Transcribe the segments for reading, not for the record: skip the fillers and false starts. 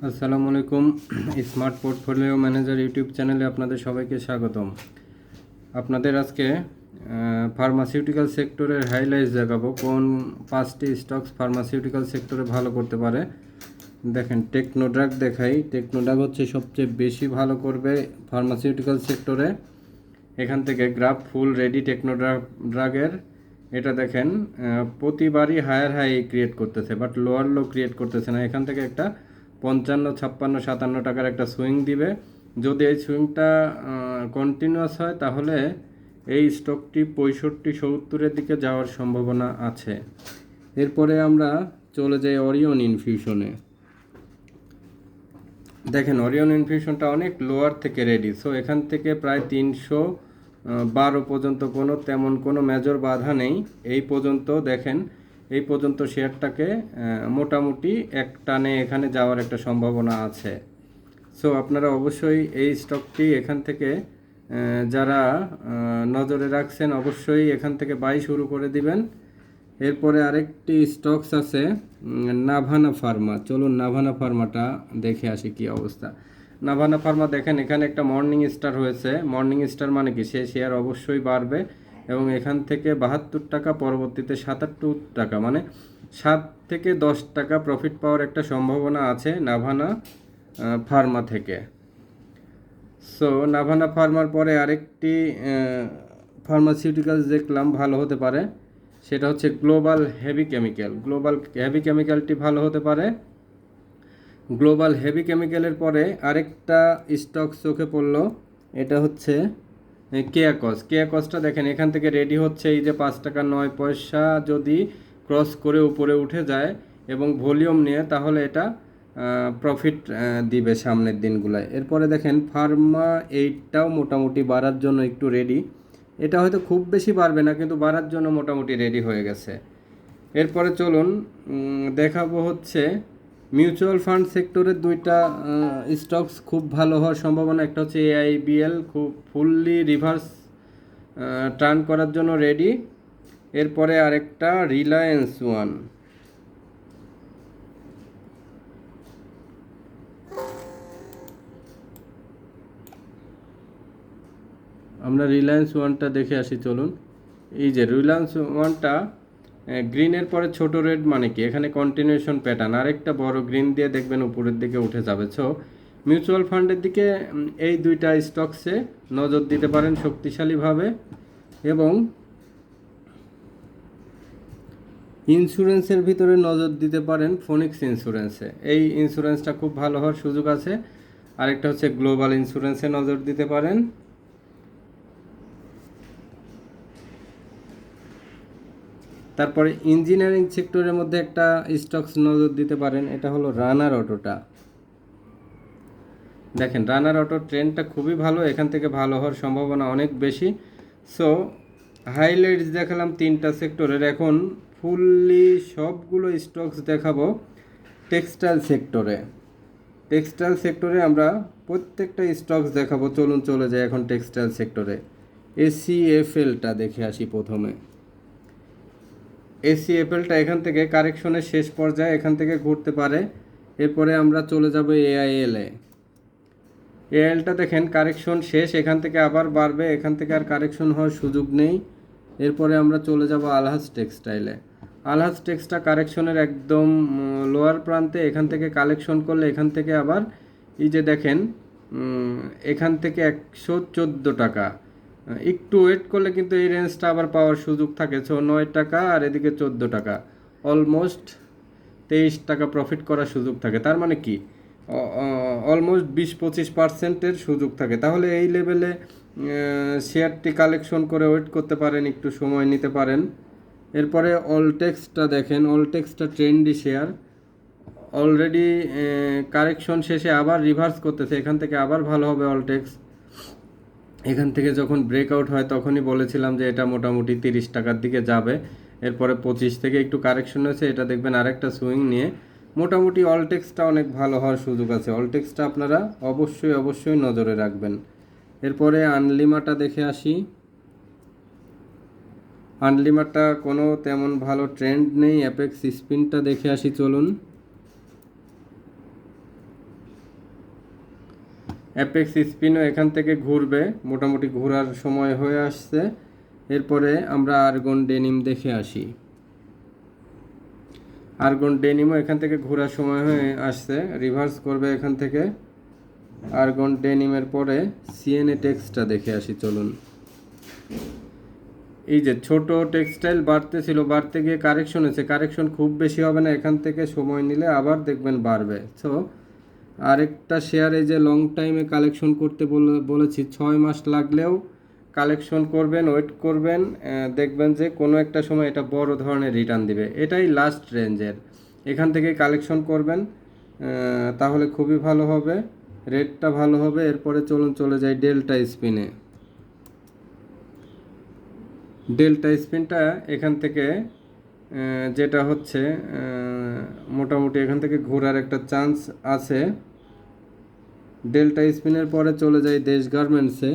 আসসালামু আলাইকুম। Smart portfolio manager YouTube চ্যানেলে আপনাদের সবাইকে স্বাগতম। আপনাদের আজকে ফার্মাসিউটিক্যাল সেক্টরের হাইলাইটস দেখাবো, কোন 5টি স্টকস ফার্মাসিউটিক্যাল সেক্টরে ভালো করতে পারে। দেখেন, টেকনোড্রাগ দেখাই। টেকনোড্রাগ হচ্ছে সবচেয়ে বেশি ভালো করবে ফার্মাসিউটিক্যাল সেক্টরে। এখান থেকে গ্রাফ ফুল রেডি টেকনোড্রাগের এটা দেখেন, প্রতিবারই হায়ার হাই ক্রিয়েট করতেছে, বাট লোয়ার লো ক্রিয়েট করতেছে না। এখান থেকে একটা 55, 56, 57 টাকার একটা সুইং দিবে। যদি এই সুইংটা কন্টিনিউয়াস হয় তাহলে এই স্টকটি 65, 70-এর দিকে যাওয়ার সম্ভাবনা আছে। এরপরে আমরা চলে যাই অরিয়ন ইনফিউশনে। দেখেন, অরিয়ন ইনফিউশনটা অনেক লোয়ার থেকে রেডি। সো এখান থেকে প্রায় 312 পর্যন্ত তেমন কোনো মেজর বাধা নেই। এই পর্যন্ত দেখেন, এই পর্যন্ত শেয়ারটাকে মোটামুটি এক টানে এখানে যাওয়ার একটা সম্ভাবনা আছে। সো আপনারা অবশ্যই এই স্টকটি এখান থেকে যারা নজরে রাখছেন অবশ্যই এখান থেকে বাই শুরু করে দিবেন। এরপরে আরেকটি স্টকস আছে নাভানা ফার্মা। চলুন নাভানা ফার্মাটা দেখে আসি কি অবস্থা। নাভানা ফার্মা দেখেন, এখানে একটা মর্নিং স্টার হয়েছে। মর্নিং স্টার মানে কি, সে শেয়ার অবশ্যই বাড়বে এবং এখান থেকে 72 টাকা, পরবর্তীতে 77 টাকা, মানে 7 থেকে 10 টাকা প্রফিট পাওয়ার একটা সম্ভাবনা আছে নাভানা ফার্মা থেকে। সো নাভানা ফার্মার পরে আরেকটি ফার্মাসিউটিক্যালস দেখলাম ভালো হতে পারে, সেটা হচ্ছে global heavy chemical. Global heavy কেমিক্যালটি ভালো হতে পারে। গ্লোবাল হেভি কেমিক্যালের পরে আরেকটা স্টক চোখে পড়লো, এটা হচ্ছে কেয়াকস। কেয়াকসটা দেখেন, এখান থেকে রেডি হচ্ছে। এই যে 5 টাকা 9 পয়সা যদি ক্রস করে উপরে উঠে যায় এবং ভলিউম নিয়ে, তাহলে এটা প্রফিট দিবে সামনের দিনগুলোয়। এরপরে দেখেন ফার্মা 8টাও মোটামুটি বাড়ার জন্য একটু রেডি। এটা হয়তো খুব বেশি বাড়বে না, কিন্তু বাড়ার জন্য মোটামুটি রেডি হয়ে গেছে। এরপরে চলুন দেখাবো হচ্ছে মিউচুয়াল ফান্ড সেক্টরের দুইটা স্টকস খুব ভালো হওয়ার সম্ভাবনা। একটা হচ্ছে AIBL, খুব ফুললি রিভার্স টার্ন করার জন্য রেডি। এরপরে আরেকটা রিলায়েন্স ওয়ান। আমরা রিলায়েন্স ওয়ানটা দেখে আসি, চলুন। এই যে রিলায়েন্স ওয়ানটা গ্রিনের পরে ছোট রেড মানে কি, এখানে কন্টিনিউশন প্যাটার্ন, আরেকটা বড় গ্রিন দিয়ে দেখবেন উপরের দিকে উঠে যাবে। সো মিউচুয়াল ফান্ডের দিকে এই দুইটা স্টকসে নজর দিতে পারেন শক্তিশালীভাবে। এবং ইন্স্যুরেন্সের ভিতরে নজর দিতে পারেন ফোনিক্স ইন্স্যুরেন্সে। এই ইন্স্যুরেন্সটা খুব ভালো হওয়ার সুযোগ আছে। আরেকটা হচ্ছে গ্লোবাল ইন্স্যুরেন্সে নজর দিতে পারেন। তারপরে ইঞ্জিনিয়ারিং সেক্টরের মধ্যে একটা স্টকস নজর দিতে পারেন, এটা হলো রানার অটোটা। দেখেন, রানার অটো ট্রেন্ডটা খুবই ভালো, এখান থেকে ভালো হওয়ার সম্ভাবনা অনেক বেশি। সো হাইলাইটস দেখালাম 3টা সেক্টরের। এখন ফুললি সবগুলো স্টকস দেখাবো টেক্সটাইল সেক্টরে। টেক্সটাইল সেক্টরে আমরা প্রত্যেকটা স্টকস দেখাবো। চলুন চলে যাই এখন টেক্সটাইল সেক্টরে। ACFLটা দেখে আসি প্রথমে। ACFLটা এখান থেকে কারেকশনের শেষ পর্যায়ে, এখান থেকে ঘুরতে পারে। এরপরে আমরা চলে যাব AIL-এ। AIL-টা দেখেন কারেকশন শেষ, এখান থেকে আবার বাড়বে, এখান থেকে আর কারেকশন হওয়ার সুযোগ নেই। এরপরে আমরা চলে যাব আলহাজ টেক্সটাইলে। আলহাজ টেক্সটা কারেকশনের একদম লোয়ার প্রান্তে, এখান থেকে কালেকশন করলে এখান থেকে আবার এই যে দেখেন এখান থেকে 114 টাকা, একটু ওয়েট করলে কিন্তু এই রেঞ্জটা আবার পাওয়ার সুযোগ থাকে। 9 টাকা আর এদিকে 14 টাকা, অলমোস্ট 23 টাকা প্রফিট করার সুযোগ থাকে। তার মানে কি, অলমোস্ট 20-25% সুযোগ থাকে। তাহলে এই লেভেলে শেয়ারটি কালেকশন করে ওয়েট করতে পারেন, একটু সময় নিতে পারেন। এরপরে অলটেক্সটা দেখেন, অলটেক্সটা ট্রেন্ডি শেয়ার, অলরেডি কারেকশন শেষে আবার রিভার্স করতেছে, এখান থেকে আবার ভালো হবে অলটেক্স। এখান থেকে যখন ব্রেকআউট হয় তখনই বলেছিলাম যে এটা মোটামুটি 30 টাকার দিকে যাবে। এরপরে 25 থেকে একটু কারেকশন হয়েছে, এটা দেখবেন আরেকটা সুইং নিয়ে মোটামুটি অলটেক্সটা অনেক ভালো হওয়ার সুযোগ আছে। অলটেক্সটা আপনারা অবশ্যই নজরে রাখবেন। এরপরে আনলিমাটা দেখে আসি। আনলিমাটা কোনো তেমন ভালো ট্রেন্ড নেই। অ্যাপেক্স স্পিনটা দেখে আসি, চলুন। অ্যাপেক্স স্পিনও এখান থেকে ঘুরবে, মোটামুটি ঘোরার সময় হয়ে আসছে। এরপরে আমরা আর্গন ডেনিম দেখে আসি। আর্গন ডেনিমও এখান থেকে ঘোরার সময় হয়ে আসছে, রিভার্স করবে এখান থেকে। আর্গন ডেনিমের পরে সিএনএ টেক্সটা দেখে আসি চলুন। এই যে ছোট টেক্সটাইল বাড়তেছিল, বাড়তে গিয়ে কারেকশন হয়েছে, কারেকশন খুব বেশি হবে না, এখান থেকে সময় নিলে আবার দেখবেন বাড়বে। সো আরেকটা শেয়ার এই যে লং টাইমে কালেকশন করতে বলেছি, 6 মাস লাগলেও কালেকশন করবেন, ওয়েট করবেন, দেখবেন যে কোনো একটা সময় এটা বড় ধরনের রিটার্ন দিবে। এটাই লাস্ট রেঞ্জের, এখান থেকে কালেকশন করবেন, তাহলে খুবই ভালো হবে, রেটটা ভালো হবে। এরপরে চলুন চলে যাই ডেল্টা স্পিনে। ডেল্টা স্পিনটা এখান থেকে যেটা হচ্ছে মোটামুটি এখান থেকে ঘোরার একটা চান্স আছে। ডেল্টা স্পিনের পরে চলে যাই দেশ গার্মেন্টসে।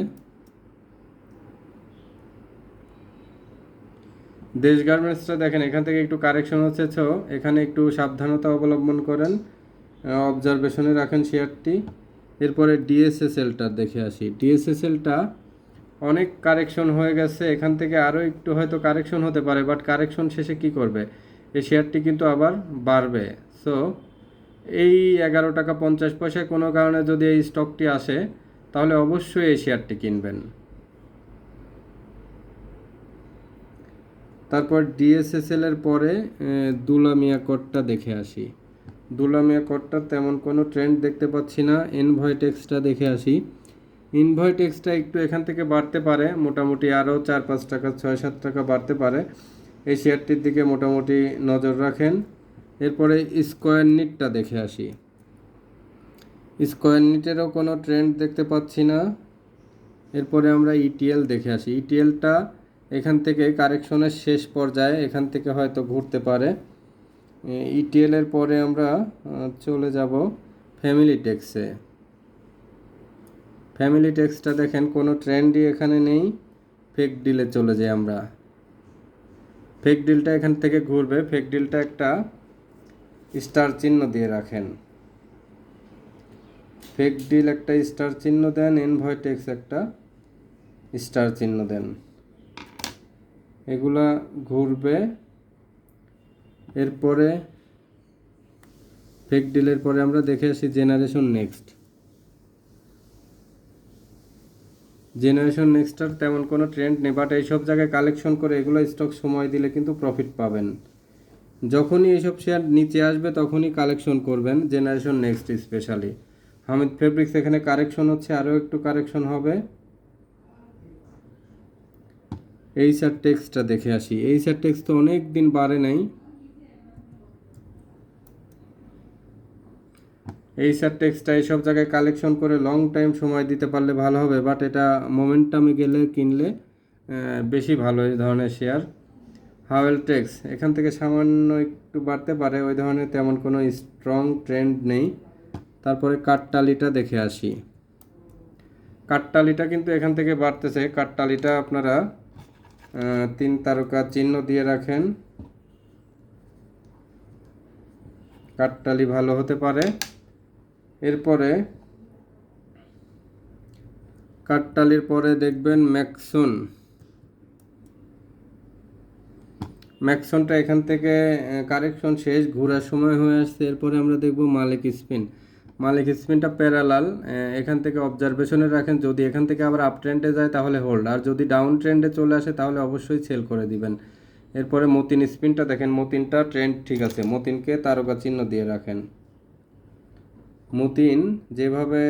দেশ গার্মেন্টসটা দেখেন এখান থেকে একটু কারেকশন হচ্ছে, তো এখানে একটু সাবধানতা অবলম্বন করেন, অবজারভেশনে রাখেন শেয়ারটি। এরপরে ডিএসএসএলটা দেখে আসি। ডিএসএসএলটা অনেক কারেকশন হয়ে গেছে, এখান থেকে আরও একটু হয়তো কারেকশন হতে পারে, বাট কারেকশন শেষে কি করবে, এই শেয়ারটি কিন্তু আবার বাড়বে। সো এই 11 টাকা 50 পয়সায় কোনো কারণে যদি এই স্টকটি আসে, তাহলে অবশ্যই এই শেয়ারটি কিনবেন। তারপর ডিএসএসএল এর পরে দুলামিয়া কোডটা দেখে আসি। দুলামিয়া কোডটার তেমন কোনো ট্রেন্ড দেখতে পাচ্ছি না। এনভয়টেক্সটা দেখে আসি। ইনভয়টেক্সটা একটু এখান থেকে বাড়তে পারে, মোটামুটি আরও 4-5 টাকা 6-7 টাকা বাড়তে পারে, এই শেয়ারটির দিকে মোটামুটি নজর রাখেন। এরপরে স্কোয়ার নিটটা দেখে আসি। স্কোয়ার নিটেরও কোনো ট্রেন্ড দেখতে পাচ্ছি না। এরপরে আমরা ইটিএল দেখে আসি। ইটিএলটা এখান থেকে কারেকশনের শেষ পর্যায়ে, এখান থেকে হয়তো ঘুরতে পারে। ইটিএল এর পরে আমরা চলে যাব ফ্যামিলি টেক্সে। ফ্যামিলি টেক্সটা দেখেন কোনো ট্রেন্ডই এখানে নেই, ফেক ডিলে চলে যাই আমরা। ফেক ডিলটা এখান থেকে ঘুরবে, ফেক ডিলটা একটা স্টার চিহ্ন দিয়ে রাখেন। ফেক ডিল একটা স্টার চিহ্ন দেন, এনভয়টেক্স একটা স্টার চিহ্ন দেন, এগুলা ঘুরবে। এরপরে ফেক ডিলের পরে আমরা দেখে আসি জেনারেশন নেক্সট। জেনারেশন নেক্সটার তেমন কোনো ট্রেন্ড নেই, বাট এইসব জায়গায় কালেকশন করে এগুলো স্টক সময় দিলে কিন্তু প্রফিট পাবেন। যখনই এইসব শেয়ার নিচে আসবে তখনই কালেকশন করবেন, generation next specially. Hamid fabrics এখানে কারেকশন হচ্ছে, আরও একটু কারেকশন হবে। এইচআর টেক্সটা দেখে আসি। এইচআর টেক্স তো অনেক দিন বাড়ে নাই। এইচআর টেক্সটা এইসব জায়গায় কালেকশন করে লং টাইম সময় দিতে পারলে ভালো হবে, বাট এটা মোমেন্টামে গেলে কিনলে বেশি ভালো এই ধরনের শেয়ার। হাওয়েল টেক্স এখান থেকে সামান্য একটু বাড়তে পারে, ওই ধরনের তেমন কোনো স্ট্রং ট্রেন্ড নেই। তারপরে কাঠটালিটা দেখে আসি। কাঠটালিটা কিন্তু এখান থেকে বাড়তেছে, কাঠটালিটা আপনারা 3 তারকা চিহ্ন দিয়ে রাখেন, কাঠটালি ভালো হতে পারে। এরপরে কাঠটালির পরে দেখবেন ম্যাক্সন। ম্যাক্সনটা এখান থেকে কারেকশন শেষ, ঘোরার সময় হয়ে আসছে। এরপরে আমরা দেখব মালিক স্পিন। মালিক স্পিনটা প্যারালাল, এখান থেকে অবজারভেশনে রাখেন, যদি এখান থেকে আবার আপ ট্রেন্ডে যায় তাহলে হোল্ড, আর যদি ডাউন ট্রেন্ডে চলে আসে তাহলে অবশ্যই সেল করে দিবেন। এরপরে মতিন স্পিনটা দেখেন, মতিনটা ট্রেন্ড ঠিক আছে, মতিনকে তারকা চিহ্ন দিয়ে রাখেন। মতিন যেভাবে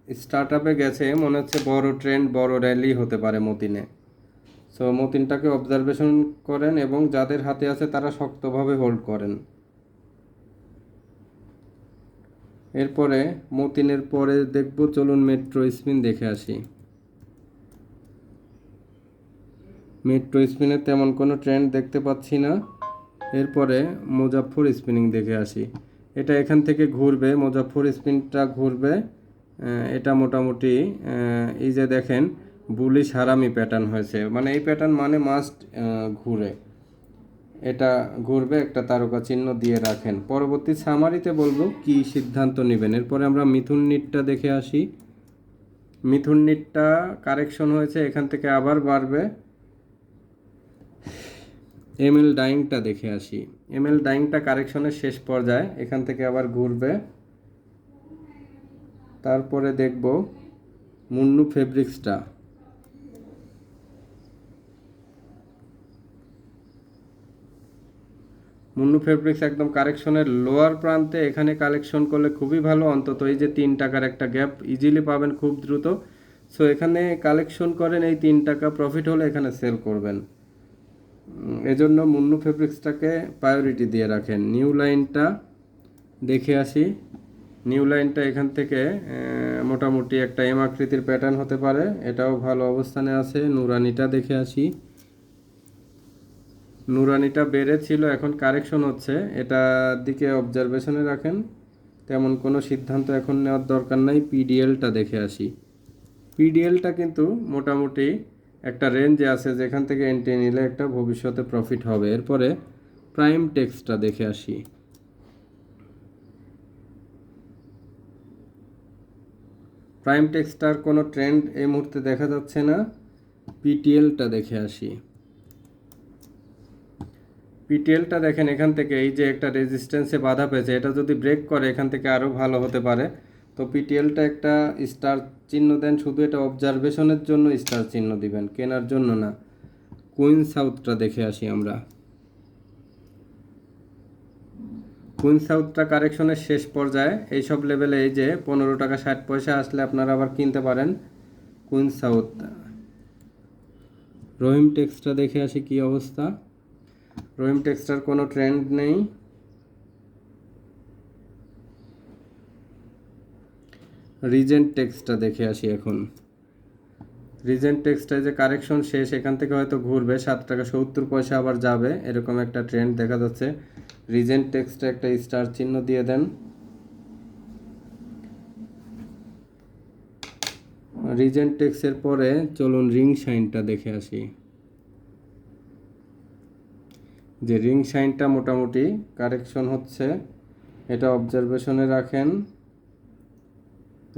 স্টার্ট আপে গেছে মনে হচ্ছে বড় ট্রেন্ড, বড় র্যালি হতে পারে মতিনে। সো মতিনটাকে অবজারভেশন করেন এবং যাদের হাতে আছে তারা শক্তভাবে হোল্ড করেন। এরপরে মতিনের পরে দেখব, চলুন মেট্রো স্পিন দেখে আসি। মেট্রো স্পিনে তেমন কোনো ট্রেন্ড দেখতে পাচ্ছি না। এরপরে মুজাফফর স্পিনিং দেখে আসি। এটা এখান থেকে ঘুরবে, মুজাফফর স্পিনটা ঘুরবে। এটা মোটামুটি এই যে দেখেন বুলিশ হারামি প্যাটার্ন হয়েছে, মানে এই প্যাটার্ন মানে মাস্ট ঘুরে। এটা ঘুরবে, একটা তারকা চিহ্ন দিয়ে রাখেন। পরবর্তী সামারিতে বলবো কি সিদ্ধান্ত নেবেন। এরপরে আমরা মিথুন নিটটা দেখে আসি। মিথুন নিটটা কারেকশন হয়েছে, এখান থেকে আবার বাড়বে। এমএল ডাইংটা দেখে আসি। এমএল ডাইংটা কারেকশনের শেষ পর্যায়ে, এখান থেকে আবার ঘুরবে। তারপরে দেখব মুন্নু ফেব্রিক্সটা। মুন্নু ফেব্রিক্স একদম কারেকশনের লোয়ার প্রান্তে, এখানে কালেকশন করলে খুবই ভালো। অন্তত এই যে 3 টাকার একটা গ্যাপ ইজিলি পাবেন খুব দ্রুত। সো এখানে কালেকশন করেন, এই 3 টাকা প্রফিট হলে এখানে সেল করবেন। এজন্য মুন্নু ফেব্রিক্সটাকে প্রায়োরিটি দিয়ে রাখেন। নিউ লাইনটা দেখে আসি। নিউ লাইনটা এখান থেকে মোটামুটি একটা এম আকৃতির প্যাটার্ন হতে পারে, এটাও ভালো অবস্থানে আছে। নুরানিটা দেখে আসি। নুরানিটা বেড়েছিল, এখন কারেকশন হচ্ছে, এটার দিকে অবজারভেশনে রাখেন। তেমন কোনো সিদ্ধান্ত এখন নেওয়ার দরকার নাই। পিডিএলটা দেখে আসি। পিডিএলটা কিন্তু মোটামুটি একটা রেঞ্জে আছে, যেখান থেকে এন্ট্রি নিলে একটা ভবিষ্যতে প্রফিট হবে। এরপরে প্রাইম টেক্সটা দেখে আসি। প্রাইম টেক্সটার কোনো ট্রেন্ড এই মুহূর্তে দেখা যাচ্ছে না। পিটিএলটা দেখে আসি। পিটিএলটা দেখেন, এখান থেকে এই যে একটা রেজিস্ট্যান্সে বাধা পেয়েছে, এটা যদি ব্রেক করে এখান থেকে আরও ভালো হতে পারে। তো পিটিএলটা একটা স্টার চিহ্ন দেন, শুধু এটা অবজারভেশনের জন্য স্টার চিহ্ন দিবেন, কেনার জন্য না। কুইন সাউথটা দেখে আসি আমরা। কুইন সাউথটা কারেকশনের শেষ পর্যায়ে, এইসব লেভেলে এই যে 15 টাকা 60 পয়সা আসলে আপনারা আবার কিনতে পারেন কুইন সাউথ। রহিম টেক্সটা দেখে আসি কি অবস্থা। রহিম টেক্সটার কোনো ট্রেন্ড নেই। রিজেন্ট টেক্সটা দেখে আসি এখন। রিজেন্ট টেক্সটায় যে কারেকশন শেষ, এখান থেকে হয়তো ঘুরবে, 7 টাকা 70 পয়সা আবার যাবে, এরকম একটা ট্রেন্ড দেখা যাচ্ছে। রিজেন্ট টেক্সটা একটা স্টার চিহ্ন দিয়ে দেন। রিজেন্ট টেক্সের পরে চলুন রিং শাইনটা দেখে আসি। যে রিং শাইনটা মোটামুটি কারেকশন হচ্ছে, এটা অবজারভেশনে রাখেন।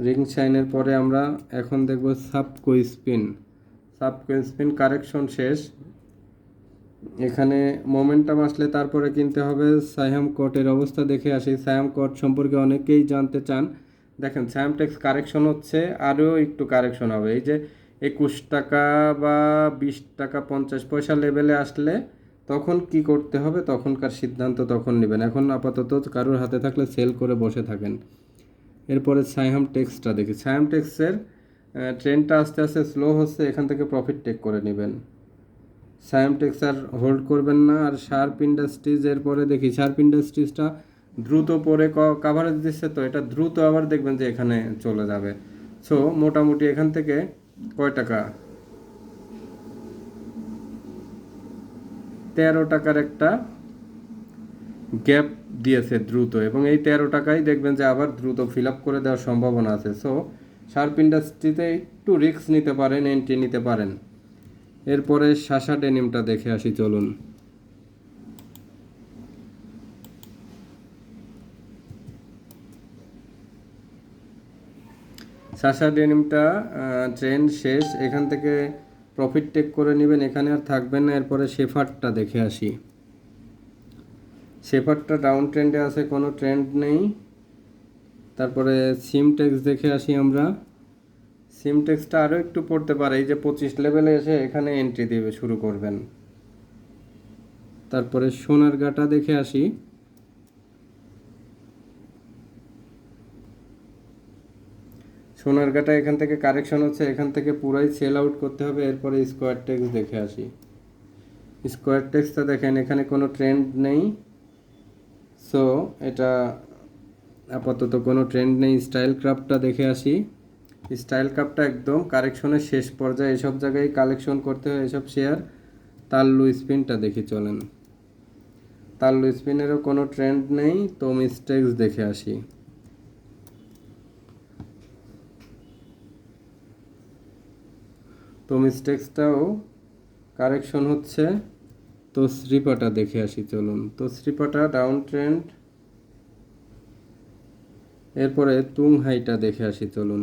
রিং শাইনের পরে আমরা এখন দেখব সাবকো স্পিন। সাবকো স্পিন কারেকশন শেষ, এখানে মোমেন্টাম আসলে তারপরে কিনতে হবে। সায়াম কোটের অবস্থা দেখে আসি। সায়াম কোট সম্পর্কে অনেকেই জানতে চান। দেখেন সায়াম টেক্স কারেকশন হচ্ছে, আরও একটু কারেকশন হবে। এই যে 21 টাকা বা 20 টাকা 50 পয়সা লেভেলে আসলে তখন কি করতে হবে, তখনকার সিদ্ধান্ত তখন নেবেন। এখন আপাতত কারোর হাতে থাকলে সেল করে বসে থাকেন। এরপরে সায়াম টেক্সটা দেখি। সায়াম টেক্সের ট্রেনটা আস্তে আস্তে স্লো হচ্ছে, এখান থেকে প্রফিট টেক করে নেবেন। সায়াম টেক্স আর হোল্ড করবেন না। আর শার্প ইন্ডাস্ট্রিজ এর পরে দেখি। শার্প ইন্ডাস্ট্রিজটা দ্রুত পরে কাভারেজ দিচ্ছে, তো এটা দ্রুত আবার দেখবেন যে এখানে চলে যাবে। সো মোটামুটি এখান থেকে কয় টাকা, 13 টাকার একটা গ্যাপ দিয়েছে দ্রুত, এবং এই 13 টাকাই দেখবেন যে আবার দ্রুত ফিল আপ করে দেওয়ার সম্ভাবনা আছে। সো শার্প ইন্ডাস্ট্রিতে একটু রিস্ক নিতে পারেন, এন্ট্রি নিতে পারেন। এরপরে শাসা ডেনিমটা দেখে আসি চলুন। শাসা ডেনিমটা ট্রেন্ড শেষ, এখান থেকে প্রফিট টেক করে নেবেন, এখানে আর থাকবেন না। এরপরে শেফার্ডটা দেখে আসি। শেফার্ডটা ডাউন ট্রেন্ডে আছে, কোনো ট্রেন্ড নেই। তারপরে সিমটেক্স দেখে আসি আমরা। সিমটেক্সটা আরও একটু পড়তে পারে, এই যে 25 লেভেলে এসে এখানে এন্ট্রি দিবে শুরু করবেন। তারপরে সোনারগাঁটা দেখে আসি। সোনারগাঁটা এখান থেকে কারেকশন হচ্ছে, এখান থেকে পুরাই সেল আউট করতে হবে। এরপরে স্কোয়ার টেক্স দেখে আসি। স্কোয়ার টেক্সটা দেখেন, এখানে কোনো ট্রেন্ড নেই। সো এটা আপাতত কোনো ট্রেন্ড নেই। স্টাইল ক্রাফটটা দেখে আসি। স্টাইল ক্রাফটটা একদম কারেকশনের শেষ পর্যায়ে, এসব জায়গায় কালেকশন করতে হয় এসব শেয়ার। তাল্লু স্পিনটা দেখি চলেন। তাল্লু স্পিনেরও কোনো ট্রেন্ড নেই। তো মিস্টেক্স দেখে আসি। তো মিস্টেক্সটাও কারেকশন হচ্ছে, তো শ্রীপাটা দেখে আসি চলুন। তো শ্রীপাটা ডাউন ট্রেন্ড, এরপরে তুংহাইটা দেখে আসি চলুন।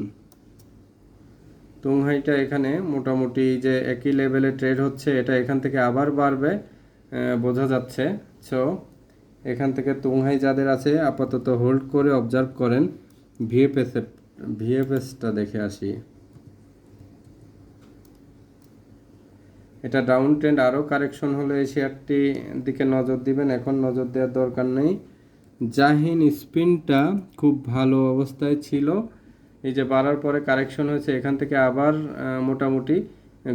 তুংহাইটা এখানে মোটামুটি যে একই লেভেলে ট্রেড হচ্ছে, এটা এখান থেকে আবার বাড়বে বোঝা যাচ্ছে। সো এখান থেকে তুংহাই যাদের আছে আপাতত হোল্ড করে অবজার্ভ করেন। ভিএফএসটা দেখে আসি। এটা ডাউন ট্রেন্ড, আরও কারেকশন হলে এই শেয়ারটি দিকে নজর দিবেন, এখন নজর দেওয়ার দরকার নেই। জাহিন স্পিনটা খুব ভালো অবস্থায় ছিল, এই যে বাড়ার পরে কারেকশন হয়েছে, এখান থেকে আবার মোটামুটি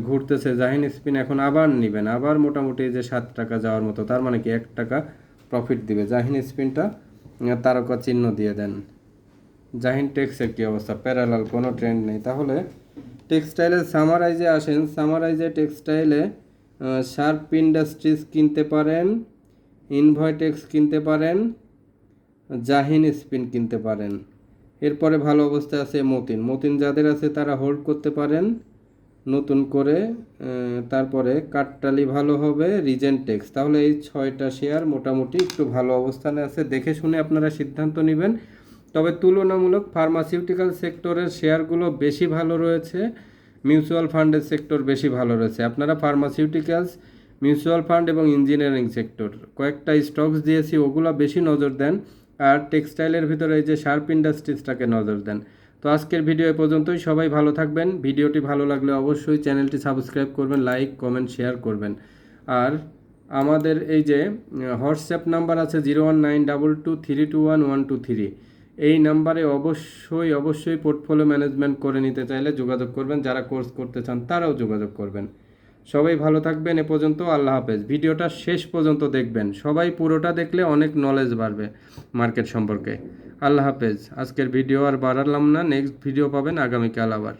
ঘুরতেছে। জাহিন স্পিন এখন আবার নেবেন, আবার মোটামুটি যে 7 টাকা যাওয়ার মতো, তার মানে কি 1 টাকা প্রফিট দিবে। জাহিন স্পিনটা তারকা চিহ্ন দিয়ে দেন। জাহিন টেক্সের কী অবস্থা? প্যারালাল, কোনো ট্রেন্ড নেই। তাহলে টেক্সটাইলের সামারাইজে আসেন। সামারাইজে টেক্সটাইলে শার্প ইন্ডাস্ট্রিজ কিনতে পারেন, ইনভয়টেক্স কিনতে পারেন, জাহিন স্পিন কিনতে পারেন। এরপরে ভালো অবস্থায় আছে মতিন যাদের আছে তারা হোল্ড করতে পারেন নতুন করে। তারপরে কাটটালি ভালো হবে, রিজেন্টেক্স। তাহলে এই 6টা শেয়ার মোটামুটি একটু ভালো অবস্থানে আছে, দেখে শুনে আপনারা সিদ্ধান্ত নেবেন। তবে তুলনামূলক ফার্মাসিউটিক্যাল সেক্টরের শেয়ারগুলো বেশি ভালো রয়েছে, মিউচুয়াল ফান্ডের সেক্টর বেশি ভালো রয়েছে। আপনারা ফার্মাসিউটিক্যালস, মিউচুয়াল ফান্ড এবং ইঞ্জিনিয়ারিং সেক্টর কয়েকটা স্টকস দিয়েছি, ওগুলো বেশি নজর দেন। আর টেক্সটাইলের ভিতরে এই যে শার্প ইন্ডাস্ট্রিজটাকে নজর দেন। তো আজকের ভিডিও এ পর্যন্তই। সবাই ভালো থাকবেন। ভিডিওটি ভালো লাগলে অবশ্যই চ্যানেলটি সাবস্ক্রাইব করবেন, লাইক কমেন্ট শেয়ার করবেন। আর আমাদের এই যে হোয়াটসঅ্যাপ নাম্বার আছে 019223211123, এই নাম্বারে অবশ্যই পোর্টফোলিও ম্যানেজমেন্ট করে নিতে চাইলে যোগাযোগ করবেন। যারা কোর্স করতে চান তারাও যোগাযোগ করবেন। সবাই ভালো থাকবেন। এ পর্যন্ত, আল্লাহ হাফেজ। ভিডিওটা শেষ পর্যন্ত দেখবেন, সবাই পুরোটা দেখলে অনেক নলেজ বাড়বে মার্কেট সম্পর্কে। আল্লাহ হাফেজ। আজকের ভিডিও আর বাড়ালাম না, নেক্সট ভিডিও পাবেন আগামীকাল আবার।